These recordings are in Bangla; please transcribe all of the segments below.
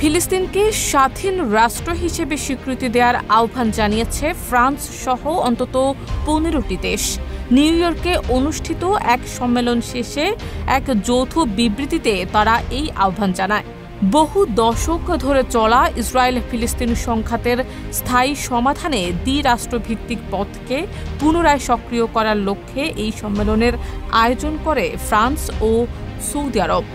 ফিলিস্তিনকে স্বাধীন রাষ্ট্র হিসেবে স্বীকৃতি দেওয়ার আহ্বান জানিয়েছে ফ্রান্স সহ অন্তত ১৫টি দেশ। নিউ ইয়র্কে অনুষ্ঠিত এক সম্মেলন শেষে এক যৌথ বিবৃতিতে তারা এই আহ্বান জানায়। বহু দশক ধরে চলা ইসরায়েল ফিলিস্তিন সংঘাতের স্থায়ী সমাধানে দ্বিরাষ্ট্রভিত্তিক পথকে পুনরায় সক্রিয় করার লক্ষ্যে এই সম্মেলনের আয়োজন করে ফ্রান্স ও সৌদি আরব।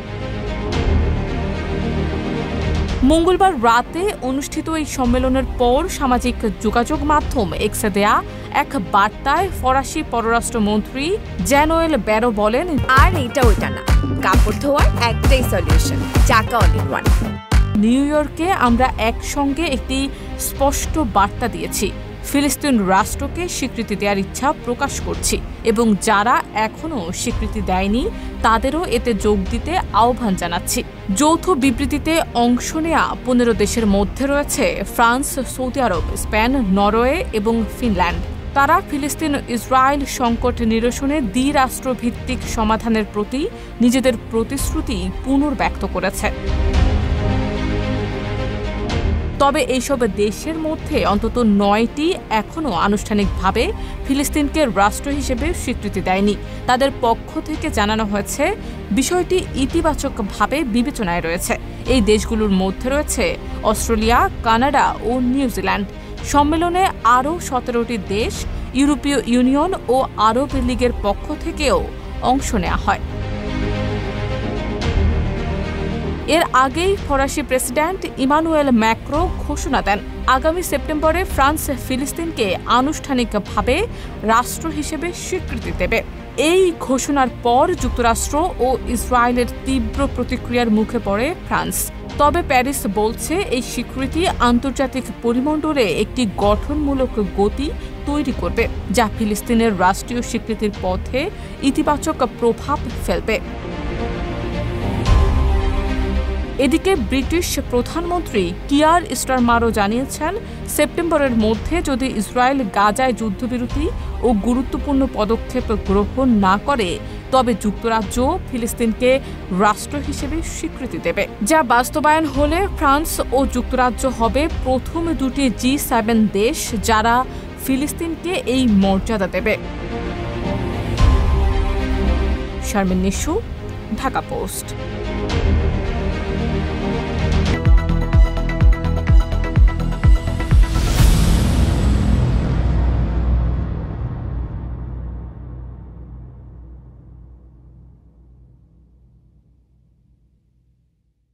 মঙ্গলবার রাতে অনুষ্ঠিত এই সম্মেলনের পর সামাজিক যোগাযোগ মাধ্যম এক্সে দেয়া এক বার্তায় ফরাসি পররাষ্ট্রমন্ত্রী জ্যানোয়েল ব্যারো বলেন, আর এটা ওইটা না, কাপড় ধোয়ার একটাই সলিউশন, চাকা অল ইন ওয়ান। নিউ ইয়র্কে আমরা একসঙ্গে একটি স্পষ্ট বার্তা দিয়েছি, ফিলিস্তিন রাষ্ট্রকে স্বীকৃতি দেওয়ার ইচ্ছা প্রকাশ করছি এবং যারা এখনও স্বীকৃতি দেয়নি তাদেরও এতে যোগ দিতে আহ্বান জানাচ্ছি। যৌথ বিবৃতিতে অংশ নেয়া ১৫ দেশের মধ্যে রয়েছে ফ্রান্স, সৌদি আরব, স্পেন, নরওয়ে এবং ফিনল্যান্ড। তারা ফিলিস্তিন ইসরায়েল সংকট নিরসনে দ্বিরাষ্ট্রভিত্তিক সমাধানের প্রতি নিজেদের প্রতিশ্রুতি পুনর্ব্যক্ত করেছে। তবে এইসব দেশের মধ্যে অন্তত ৯টি এখনও আনুষ্ঠানিকভাবে ফিলিস্তিনকে রাষ্ট্র হিসেবে স্বীকৃতি দেয়নি। তাদের পক্ষ থেকে জানানো হয়েছে বিষয়টি ইতিবাচকভাবে বিবেচনায় রয়েছে। এই দেশগুলোর মধ্যে রয়েছে অস্ট্রেলিয়া, কানাডা ও নিউজিল্যান্ড। সম্মেলনে আরও ১৭টি দেশ, ইউরোপীয় ইউনিয়ন ও আরব লীগের পক্ষ থেকেও অংশ নেওয়া হয়। এর আগেই ফরাসি প্রেসিডেন্ট ইমানুয়েল ম্যাক্রো ঘোষণা দেন, আগামী সেপ্টেম্বরে ফ্রান্স ফিলিস্তিনকে আনুষ্ঠানিকভাবে রাষ্ট্র হিসেবে স্বীকৃতি দেবে। এই ঘোষণার পর যুক্তরাষ্ট্র ও ইসরায়েলের তীব্র প্রতিক্রিয়ার মুখে পড়ে ফ্রান্স। তবে প্যারিস বলছে এই স্বীকৃতি আন্তর্জাতিক পরিমণ্ডলে একটি গঠনমূলক গতি তৈরি করবে, যা ফিলিস্তিনের রাষ্ট্রীয় স্বীকৃতির পথে ইতিবাচক প্রভাব ফেলবে। এদিকে ব্রিটিশ প্রধানমন্ত্রী কিয়ার স্টারমারও জানিয়েছেন, সেপ্টেম্বরের মধ্যে যদি ইসরায়েল গাজায় যুদ্ধবিরতি ও গুরুত্বপূর্ণ পদক্ষেপ গ্রহণ না করে তবে যুক্তরাজ্য ফিলিস্তিনকে রাষ্ট্র হিসেবে স্বীকৃতি দেবে, যা বাস্তবায়ন হলে ফ্রান্স ও যুক্তরাজ্য হবে প্রথম দুটি G7 দেশ যারা ফিলিস্তিনকে এই মর্যাদা দেবে। শারমিন নিশু, ঢাকা পোস্ট।